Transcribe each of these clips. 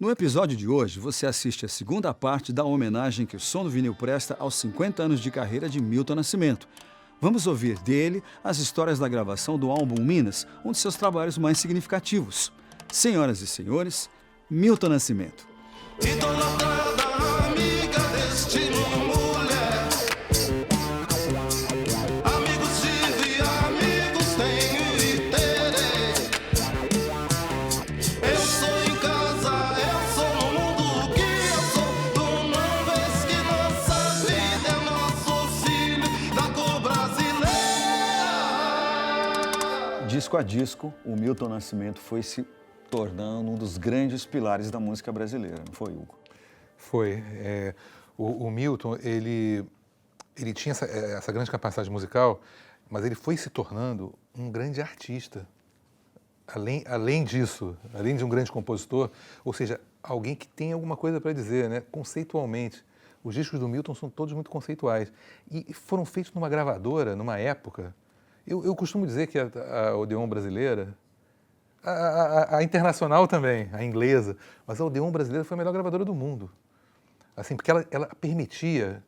No episódio de hoje, você assiste a segunda parte da homenagem que o Som do Vinil presta aos 50 anos de carreira de Milton Nascimento. Vamos ouvir dele as histórias da gravação do álbum Minas, um de seus trabalhos mais significativos. Senhoras e senhores, Milton Nascimento. Disco a disco, o Milton Nascimento foi se tornando um dos grandes pilares da música brasileira, não foi, Hugo? Foi. O Milton, ele tinha essa grande capacidade musical, mas ele foi se tornando um grande artista. Além disso, além de um grande compositor, ou seja, alguém que tem alguma coisa para dizer, né? Conceitualmente. Os discos do Milton são todos muito conceituais. E foram feitos numa gravadora, numa época. Eu costumo dizer que a Odeon brasileira, a internacional também, a inglesa, mas a Odeon brasileira foi a melhor gravadora do mundo. Assim, porque ela permitia,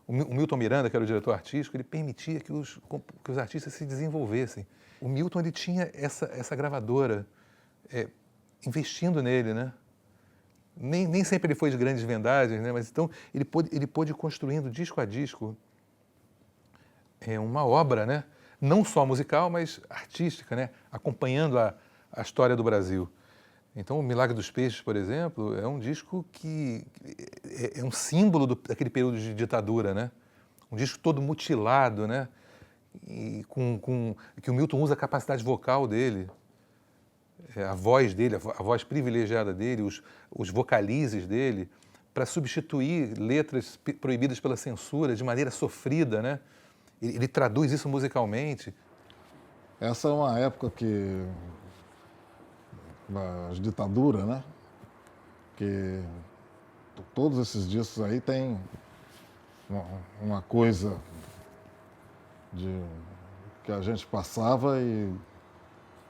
o Milton Miranda, que era o diretor artístico, ele permitia que os artistas se desenvolvessem. O Milton, ele tinha essa gravadora investindo nele, né? Nem sempre ele foi de grandes vendagens, né? Mas então ele pôde ir construindo disco a disco uma obra, né? Não só musical, mas artística, né? Acompanhando a história do Brasil. Então, o Milagre dos Peixes, por exemplo, é um disco que é um símbolo daquele período de ditadura, né? Um disco todo mutilado, né? E que o Milton usa a capacidade vocal dele, a voz dele, a voz privilegiada dele, os vocalizes dele, para substituir letras proibidas pela censura de maneira sofrida, né? Ele traduz isso musicalmente. Essa é uma época que as ditaduras, né? Que todos esses discos aí tem uma coisa que a gente passava e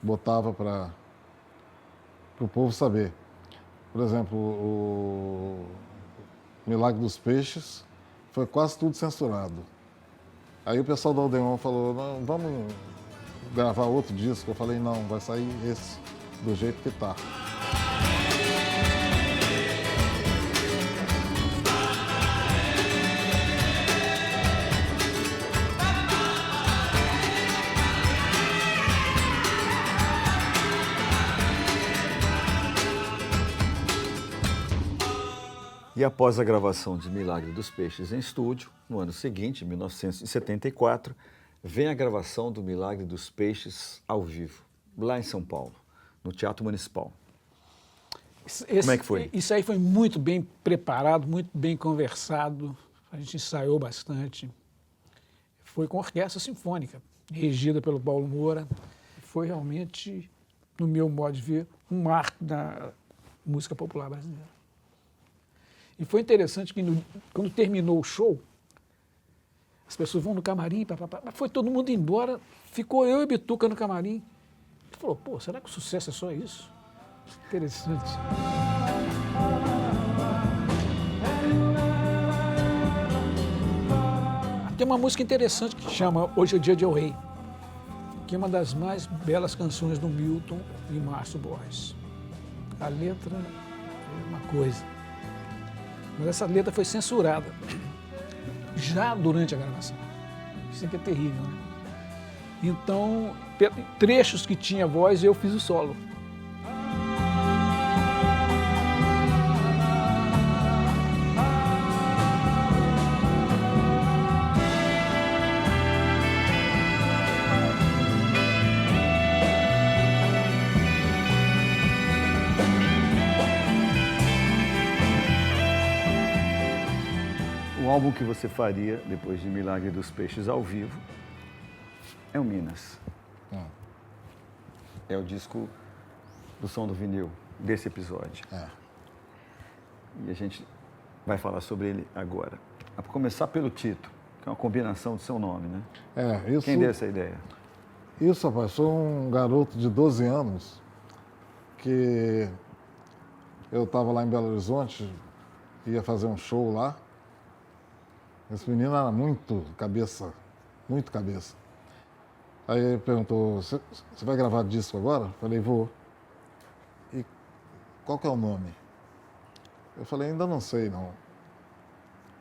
botava para o povo saber. Por exemplo, o Milagre dos Peixes foi quase tudo censurado. Aí o pessoal da Odeon falou, não, vamos gravar outro disco. Eu falei, não, vai sair esse do jeito que tá. E após a gravação de Milagre dos Peixes em estúdio, no ano seguinte, 1974, vem a gravação do Milagre dos Peixes ao vivo, lá em São Paulo, no Teatro Municipal. Como é que foi? Isso aí foi muito bem preparado, muito bem conversado, a gente ensaiou bastante. Foi com orquestra sinfônica, regida pelo Paulo Moura. Foi realmente, no meu modo de ver, um marco da música popular brasileira. E foi interessante que quando terminou o show, as pessoas vão no camarim, foi todo mundo embora, ficou eu e Bituca no camarim. Ele falou, pô, será que o sucesso é só isso? Interessante. Tem uma música interessante que chama Hoje é o Dia de El Rei, que é uma das mais belas canções do Milton e Márcio Borges. A letra é uma coisa. Mas essa letra foi censurada já durante a gravação. Isso aqui é terrível, né? Então, trechos que tinha voz, eu fiz o solo. O álbum que você faria depois de Milagre dos Peixes ao vivo é o Minas. É o disco do Som do Vinil, desse episódio. E a gente vai falar sobre ele agora. A começar pelo título, que é uma combinação do seu nome, né? Isso, quem deu essa ideia? Isso, rapaz, sou um garoto de 12 anos que eu estava lá em Belo Horizonte, ia fazer um show lá. Esse menino era muito cabeça. Aí ele perguntou, você vai gravar disco agora? Eu falei, vou. E qual que é o nome? Eu falei, ainda não sei, não.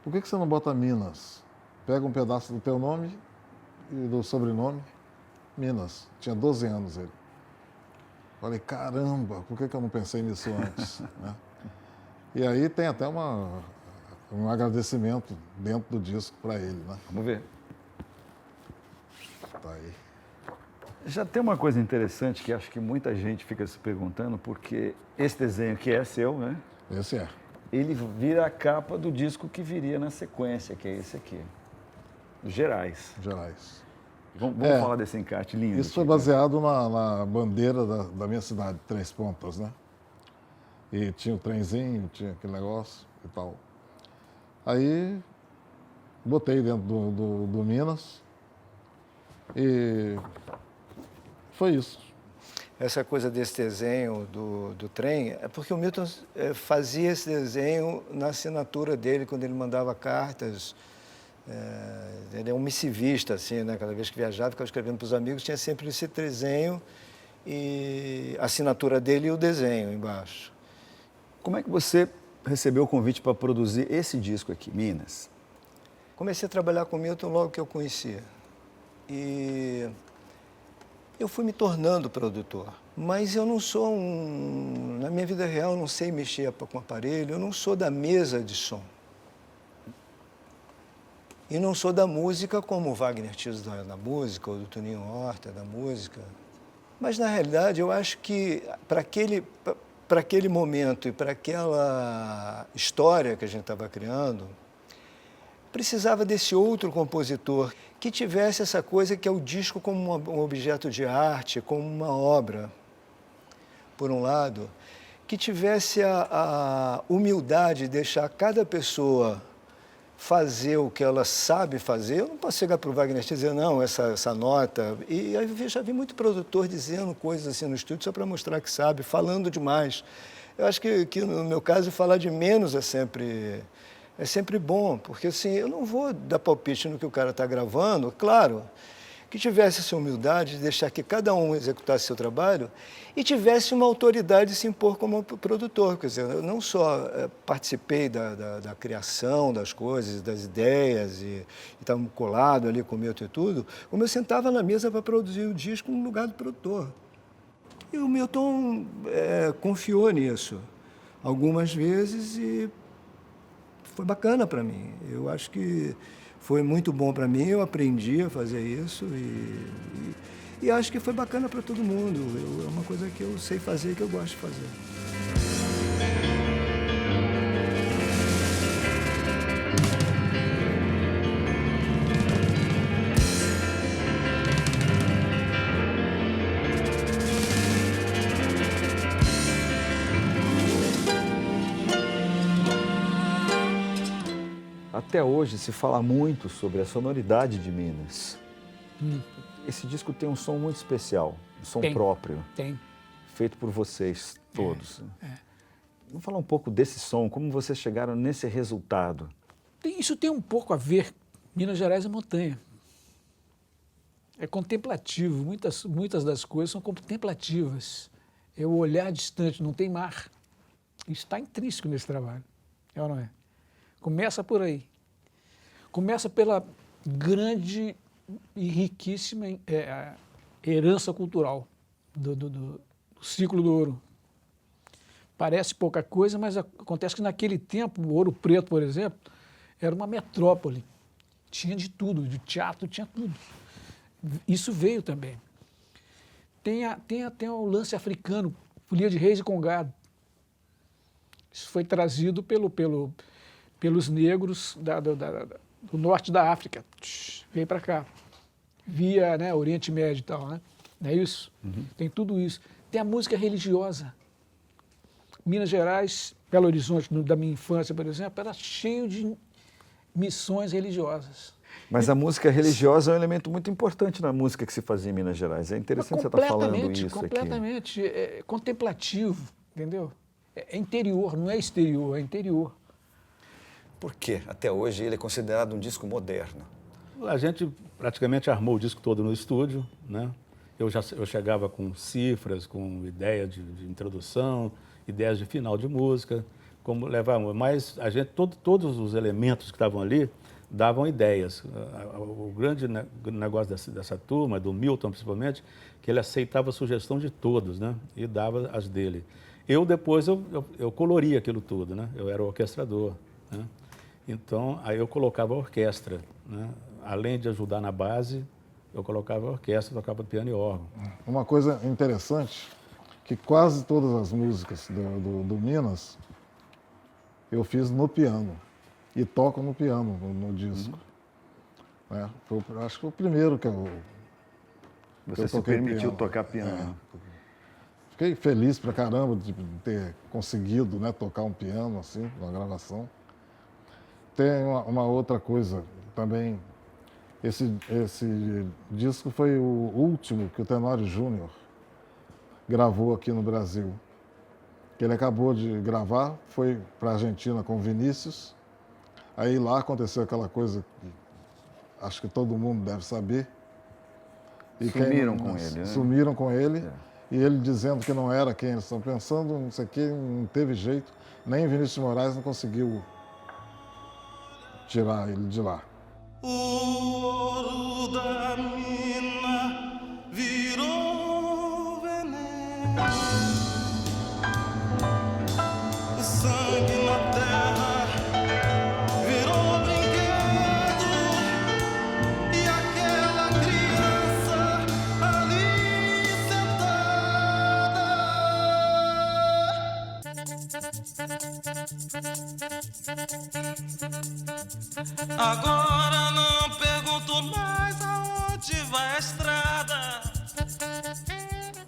Por que você não bota Minas? Pega um pedaço do teu nome e do sobrenome, Minas. Tinha 12 anos ele. Falei, caramba, por que eu não pensei nisso antes? Né? E aí tem até um agradecimento dentro do disco para ele, né? Vamos ver. Tá aí. Já tem uma coisa interessante que acho que muita gente fica se perguntando, porque esse desenho que é seu, né? Esse é. Ele vira a capa do disco que viria na sequência, que é esse aqui. Gerais. Gerais. Vamos falar desse encarte lindo. Isso foi baseado na bandeira da minha cidade, Três Pontas, né? E tinha o trenzinho, tinha aquele negócio e tal. Aí botei dentro do Minas e foi isso. Essa coisa desse desenho do trem é porque o Milton fazia esse desenho na assinatura dele, quando ele mandava cartas. Ele é um missivista, assim, né? Cada vez que viajava, ficava escrevendo para os amigos, tinha sempre esse desenho e a assinatura dele e o desenho embaixo. Como é que você recebeu o convite para produzir esse disco aqui, Minas? Comecei a trabalhar com o Milton logo que eu conhecia. E eu fui me tornando produtor. Mas eu não sou na minha vida real, eu não sei mexer com aparelho, eu não sou da mesa de som. E não sou da música como o Wagner Tiso da música, ou do Toninho Horta da música. Mas, na realidade, eu acho que para aquele momento e para aquela história que a gente estava criando, precisava desse outro compositor que tivesse essa coisa que é o disco como um objeto de arte, como uma obra, por um lado, que tivesse a humildade de deixar cada pessoa fazer o que ela sabe fazer. Eu não posso chegar para o Wagner e dizer, não, essa nota. E aí eu já vi muito produtor dizendo coisas assim no estúdio só para mostrar que sabe, falando demais. Eu acho que no meu caso, falar de menos é sempre bom, porque assim, eu não vou dar palpite no que o cara está gravando, claro, que tivesse essa humildade de deixar que cada um executasse seu trabalho e tivesse uma autoridade de se impor como produtor. Quer dizer, eu não só participei da criação das coisas, das ideias, e estava colado ali com o Milton e tudo, como eu sentava na mesa para produzir o disco no lugar do produtor. E o Milton confiou nisso algumas vezes e foi bacana para mim. Eu acho que foi muito bom para mim, eu aprendi a fazer isso e acho que foi bacana para todo mundo. É uma coisa que eu sei fazer e que eu gosto de fazer. Até hoje se fala muito sobre a sonoridade de Minas. Esse disco tem um som muito especial, um som próprio, feito por vocês todos. Vamos falar um pouco desse som, como vocês chegaram nesse resultado? Isso tem um pouco a ver, Minas Gerais é montanha. É contemplativo, muitas das coisas são contemplativas. É o olhar distante, não tem mar. Isso está intrínseco nesse trabalho, é ou não é? Começa por aí. Começa pela grande e riquíssima herança cultural do ciclo do ouro. Parece pouca coisa, mas acontece que naquele tempo, o Ouro Preto, por exemplo, era uma metrópole. Tinha de tudo, de teatro, tinha tudo. Isso veio também. Tem o lance africano, folia de reis e congado. Isso foi trazido pelos negros do norte da África. Veio para cá. Via Oriente Médio e tal, né? Não é isso? Tem tudo isso. Tem a música religiosa. Minas Gerais, Belo Horizonte, da minha infância, por exemplo, era cheio de missões religiosas. Mas a música religiosa é um elemento muito importante na música que se fazia em Minas Gerais. É interessante você estar falando isso aqui. Completamente. É contemplativo, entendeu? é interior, não é exterior, é interior. Por quê? Até hoje ele é considerado um disco moderno. A gente praticamente armou o disco todo no estúdio, né? Eu chegava com cifras, com ideias de introdução, ideias de final de música, como levar, mas a gente, todos os elementos que estavam ali davam ideias. O grande negócio dessa turma, do Milton principalmente, que ele aceitava a sugestão de todos, né? E dava as dele. Depois eu coloria aquilo tudo, né? Eu era o orquestrador, né? Então, aí eu colocava a orquestra, né? Além de ajudar na base, eu colocava a orquestra, tocava piano e órgão. Uma coisa interessante, que quase todas as músicas do Minas eu fiz no piano. E toco no piano, no disco. Né? Acho que foi o primeiro que eu Você se permitiu tocar piano. Fiquei feliz pra caramba de ter conseguido, né, tocar um piano assim, uma gravação. Tem uma outra coisa também. Esse disco foi o último que o Tenório Júnior gravou aqui no Brasil. Ele acabou de gravar, foi para a Argentina com o Vinícius. Aí lá aconteceu aquela coisa que acho que todo mundo deve saber. E Sumiram com ele, né? Sumiram com ele. E ele dizendo que não era quem eles estão pensando, não sei o quê, não teve jeito. Nem Vinícius de Moraes não conseguiu tirar ele de lá. O ouro da mina virou veneno. O sangue na terra virou brinquedo. E aquela criança ali sentada. Agora não pergunto mais aonde vai a estrada.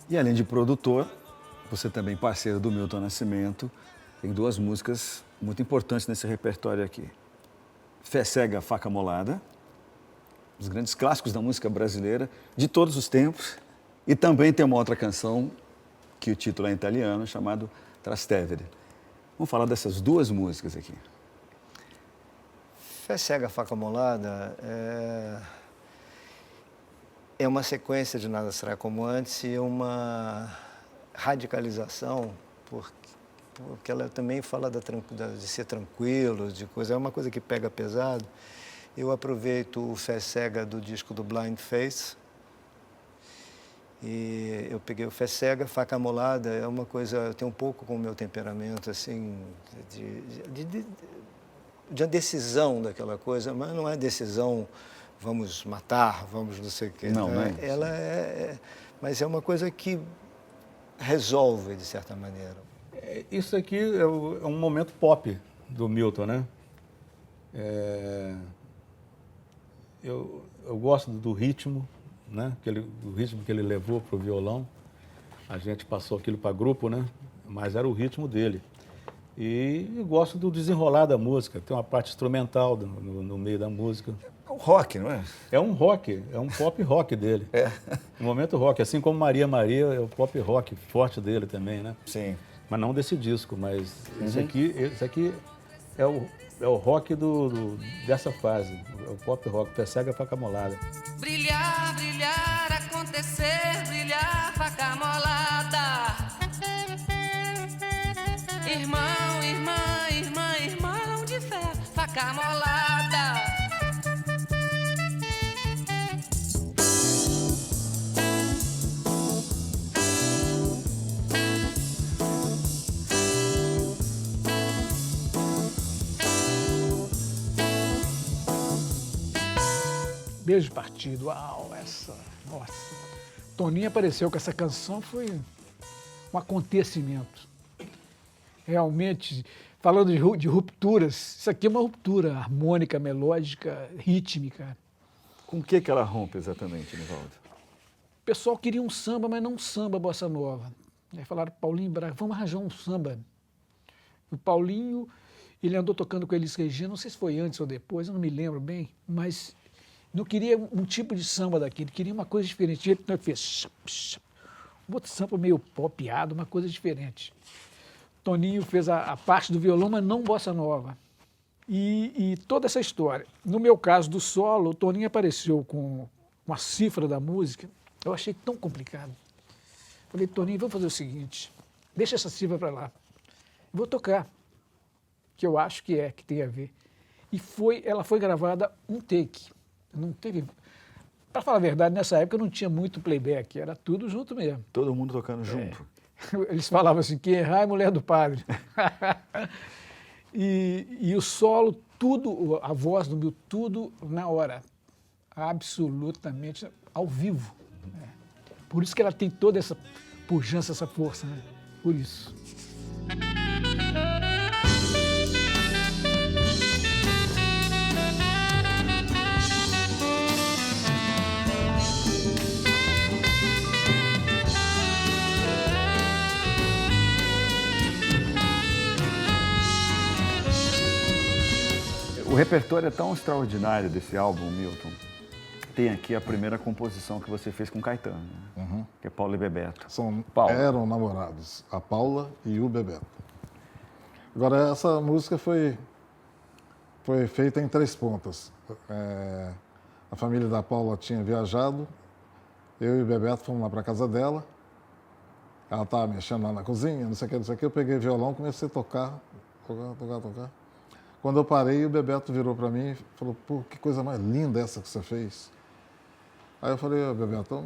E além de produtor, você também parceiro do Milton Nascimento, tem duas músicas muito importantes nesse repertório aqui. Fé Cega, Faca Molada, os grandes clássicos da música brasileira de todos os tempos. E também tem uma outra canção, que o título é em italiano, chamado Trastevere. Vamos falar dessas duas músicas aqui. Fé Cega, Faca Molada é uma sequência de Nada Será Como Antes e uma radicalização, porque ela também fala de ser tranquilo, de coisa, é uma coisa que pega pesado. Eu aproveito o Fé Cega do disco do Blind Faith e eu peguei o Fé Cega, Faca Molada, é uma coisa, tem um pouco com o meu temperamento, assim, de decisão daquela coisa, mas não é decisão, vamos matar, vamos não sei o quê. Não, né? não é isso. Ela mas é uma coisa que resolve, de certa maneira. Isso aqui é um momento pop do Milton, né? Eu gosto do ritmo, né? O ritmo que ele levou para o violão. A gente passou aquilo para grupo, né? Mas era o ritmo dele. E eu gosto do desenrolar da música. Tem uma parte instrumental no meio da música. É um rock, não é? É um rock, é um pop rock dele. Um momento rock, assim como Maria Maria é o pop rock forte dele também, né? Sim. Mas não desse disco, mas esse aqui é o rock dessa fase, é o pop rock, Fé Cega, Faca Molada. Brilhar, brilhar, acontecer, brilhar, faca molada. Irmão, irmã, irmã, irmão de fé, faca molada. Beijo Partido, uau, nossa. Toninho apareceu com essa canção, foi um acontecimento. Realmente, falando de rupturas, isso aqui é uma ruptura harmônica, melódica, rítmica. Com o que ela rompe exatamente, Nivaldo? O pessoal queria um samba, mas não um samba bossa nova. Aí falaram, Paulinho Braga, vamos arranjar um samba. O Paulinho, ele andou tocando com Elis Regina, não sei se foi antes ou depois, eu não me lembro bem, mas não queria um tipo de samba daquele, queria uma coisa diferente. Ele fez um outro samba meio popeado, uma coisa diferente. Toninho fez a parte do violão, mas não bossa nova. E toda essa história. No meu caso do solo, o Toninho apareceu com a cifra da música. Eu achei tão complicado. Falei, Toninho, vamos fazer o seguinte, deixa essa cifra para lá. Eu vou tocar, que eu acho que tem a ver. E ela foi gravada um take. Não teve... Para falar a verdade, nessa época não tinha muito playback, era tudo junto mesmo. Todo mundo tocando junto. Eles falavam assim, quem errar é mulher do padre. E o solo, tudo, a voz do Milton, tudo na hora. Absolutamente ao vivo. Por isso que ela tem toda essa pujança, essa força, né? Por isso. O repertório é tão extraordinário desse álbum, Milton. Tem aqui a primeira composição que você fez com Caetano, né? Que é Paulo e Bebeto. Eram namorados, a Paula e o Bebeto. Agora, essa música foi feita em 3 pontas. A família da Paula tinha viajado, eu e o Bebeto fomos lá para a casa dela, ela estava mexendo lá na cozinha, não sei o que, eu peguei o violão, comecei a tocar. Quando eu parei, o Bebeto virou para mim e falou, pô, que coisa mais linda essa que você fez. Aí eu falei, Bebeto,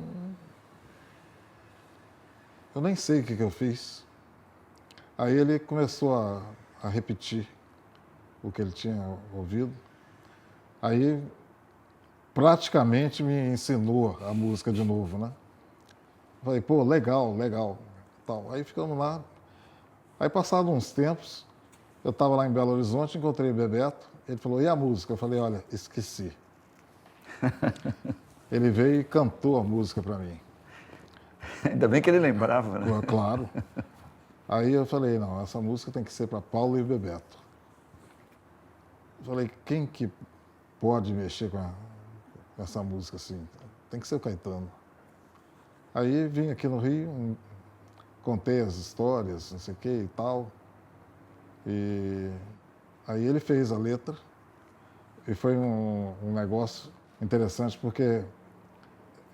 eu nem sei o que eu fiz. Aí ele começou a repetir o que ele tinha ouvido. Aí praticamente me ensinou a música de novo, né? Falei, pô, legal. Tal. Aí ficamos lá. Aí passados uns tempos, eu estava lá em Belo Horizonte, encontrei o Bebeto, ele falou, e a música? Eu falei, olha, esqueci. Ele veio e cantou a música para mim. Ainda bem que ele lembrava, né? Claro. Aí eu falei, não, essa música tem que ser para Paulo e Bebeto. Eu falei, quem que pode mexer com essa música assim? Tem que ser o Caetano. Aí vim aqui no Rio, contei as histórias, não sei o que e tal. E aí ele fez a letra e foi um negócio interessante porque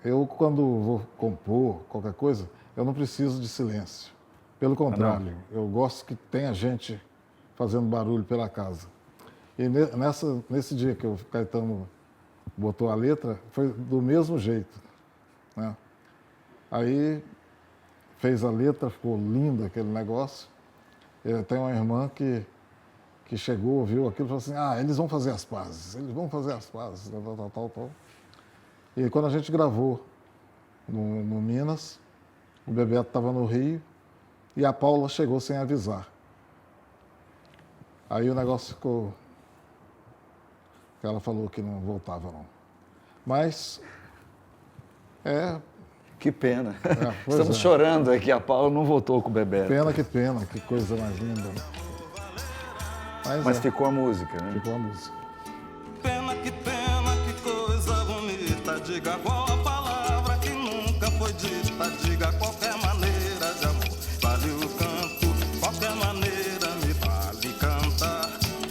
eu, quando vou compor qualquer coisa, eu não preciso de silêncio. Pelo contrário, eu gosto que tenha gente fazendo barulho pela casa. E nesse dia que o Caetano botou a letra, foi do mesmo jeito, né? Aí fez a letra, ficou lindo aquele negócio. Eu tenho uma irmã que chegou, ouviu aquilo e falou assim, eles vão fazer as pazes, tal. E quando a gente gravou no Minas, o Bebeto estava no Rio e a Paula chegou sem avisar. Aí o negócio ficou... Ela falou que não voltava, não. Mas Que pena. Estamos chorando aqui, a Paula não voltou com o Bebeto. Pena, que coisa mais linda. Mas ficou a música, né? Ficou a música. Pena, que coisa bonita. Diga qual a palavra que nunca foi dita. Diga qualquer maneira de amor. Vale o canto, qualquer maneira me vale cantar.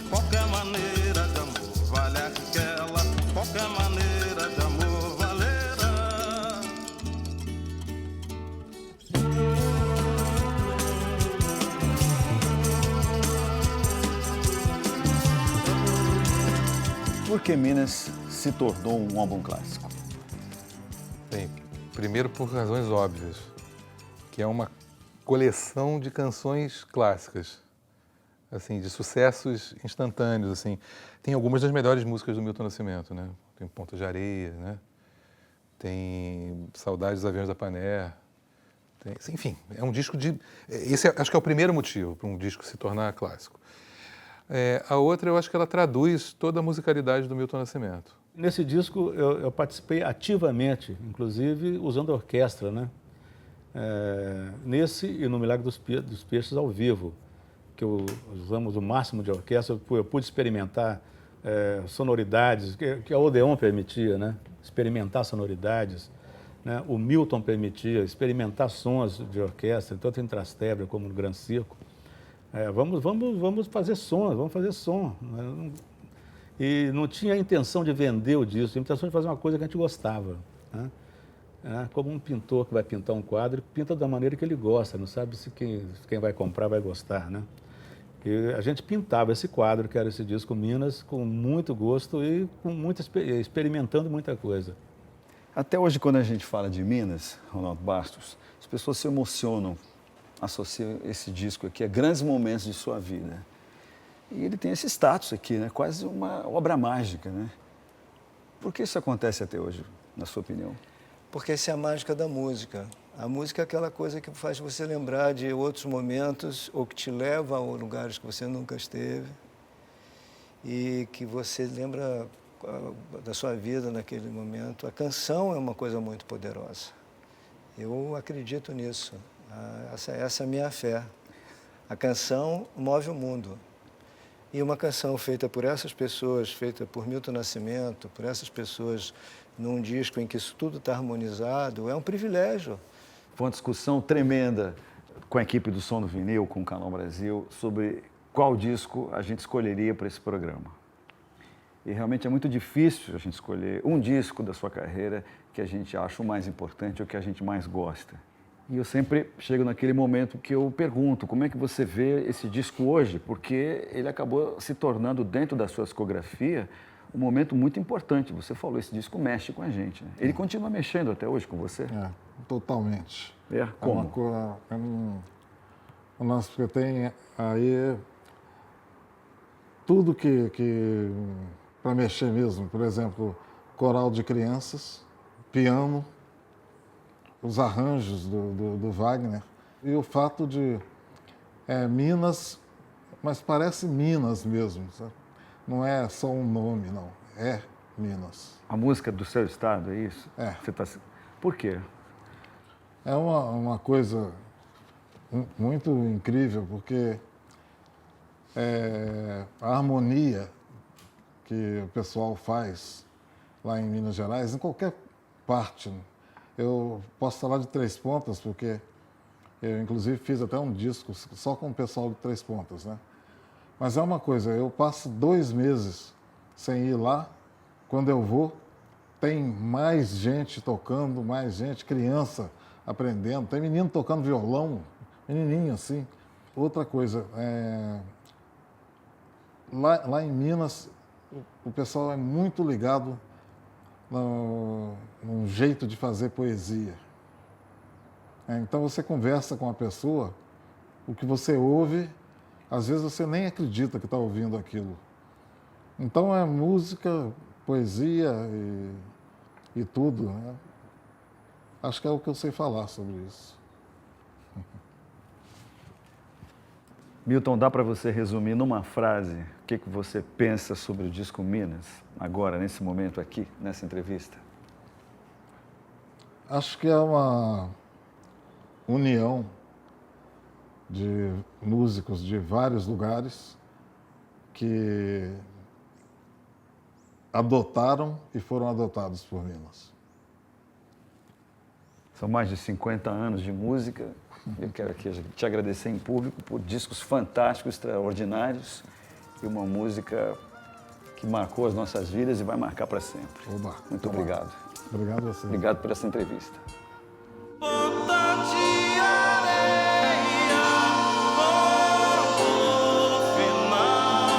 Qualquer maneira de amor vale aquela. Qualquer maneira de amor valerá. Por que Minas se tornou um álbum clássico? Bem, primeiro por razões óbvias, que é uma coleção de canções clássicas, assim, de sucessos instantâneos, assim. Tem algumas das melhores músicas do Milton Nascimento, né? Tem Ponta de Areia, né? Tem Saudades dos Aviões da Paner. Enfim, é um disco de... acho que é o primeiro motivo para um disco se tornar clássico. A outra, eu acho que ela traduz toda a musicalidade do Milton Nascimento. Nesse disco, eu participei ativamente, inclusive usando a orquestra, né? Nesse e no Milagre dos Peixes ao vivo, que usamos o máximo de orquestra, eu pude experimentar sonoridades que a Odeon permitia, né? Experimentar sonoridades, né? O Milton permitia experimentar sons de orquestra, tanto em Trastevere como no Gran Circo. Vamos fazer som, vamos fazer som. E não tinha a intenção de vender o disco, a intenção de fazer uma coisa que a gente gostava, né? Como um pintor que vai pintar um quadro, pinta da maneira que ele gosta, não sabe se quem vai comprar vai gostar, né? E a gente pintava esse quadro, que era esse disco Minas, com muito gosto e experimentando muita coisa. Até hoje, quando a gente fala de Minas, Ronaldo Bastos, as pessoas se emocionam, associam esse disco aqui a grandes momentos de sua vida. E ele tem esse status aqui, né? Quase uma obra mágica, né? Por que isso acontece até hoje, na sua opinião? Porque essa é a mágica da música. A música é aquela coisa que faz você lembrar de outros momentos ou que te leva a lugares que você nunca esteve e que você lembra da sua vida naquele momento. A canção é uma coisa muito poderosa. Eu acredito nisso. Essa é a minha fé. A canção move o mundo. E uma canção feita por essas pessoas, feita por Milton Nascimento, por essas pessoas num disco em que isso tudo está harmonizado, é um privilégio. Foi uma discussão tremenda com a equipe do Som do Vinil, com o Canal Brasil, sobre qual disco a gente escolheria para esse programa. E realmente é muito difícil a gente escolher um disco da sua carreira que a gente acha o mais importante ou que a gente mais gosta. E eu sempre chego naquele momento que eu pergunto, como é que você vê esse disco hoje? Porque ele acabou se tornando, dentro da sua discografia, um momento muito importante. Você falou, esse disco mexe com a gente, né? Ele continua mexendo até hoje com você? Totalmente. Como? O nosso que tem aí tudo que para mexer mesmo. Por exemplo, coral de crianças, piano, os arranjos do Wagner e o fato de Minas, mas parece Minas mesmo, sabe? Não é só um nome, não. É Minas. A música do seu estado, é isso? É. Por quê? É uma coisa muito incrível, porque a harmonia que o pessoal faz lá em Minas Gerais, em qualquer parte. Eu posso falar de Três Pontas, porque eu, inclusive, fiz até um disco só com o pessoal de Três Pontas, né? Mas é uma coisa, eu passo 2 meses sem ir lá, quando eu vou, tem mais gente tocando, mais gente, criança aprendendo, tem menino tocando violão, menininho assim. Outra coisa, lá em Minas, o pessoal é muito ligado num jeito de fazer poesia. Então você conversa com a pessoa, o que você ouve, às vezes você nem acredita que está ouvindo aquilo. Então é música, poesia e tudo, né? Acho que é o que eu sei falar sobre isso. Milton, dá para você resumir numa frase o que você pensa sobre o disco Minas, agora, nesse momento aqui, nessa entrevista? Acho que é uma união de músicos de vários lugares que adotaram e foram adotados por Minas. São mais de 50 anos de música. Eu quero aqui te agradecer em público por discos fantásticos, extraordinários e uma música que marcou as nossas vidas e vai marcar para sempre. Oba, Muito obrigado. Obrigado a você. Obrigado por essa entrevista. Ponta de areia, ponto final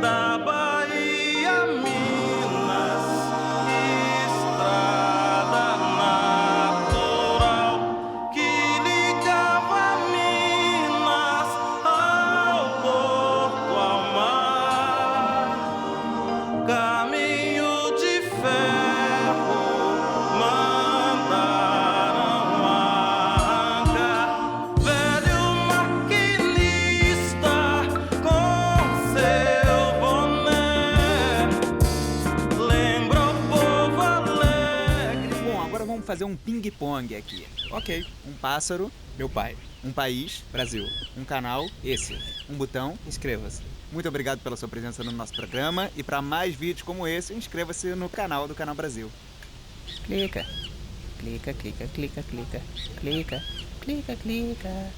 da Bahia, Minas, estrada natural que ligava Minas ao porto, ao mar, caminho de ferro. Fazer um ping-pong aqui. Ok, um pássaro, meu pai. Um país, Brasil. Um canal, esse. Um botão, inscreva-se. Muito obrigado pela sua presença no nosso programa e para mais vídeos como esse, inscreva-se no canal do Canal Brasil. Clica. Clica, clica, clica, clica. Clica, clica, clica.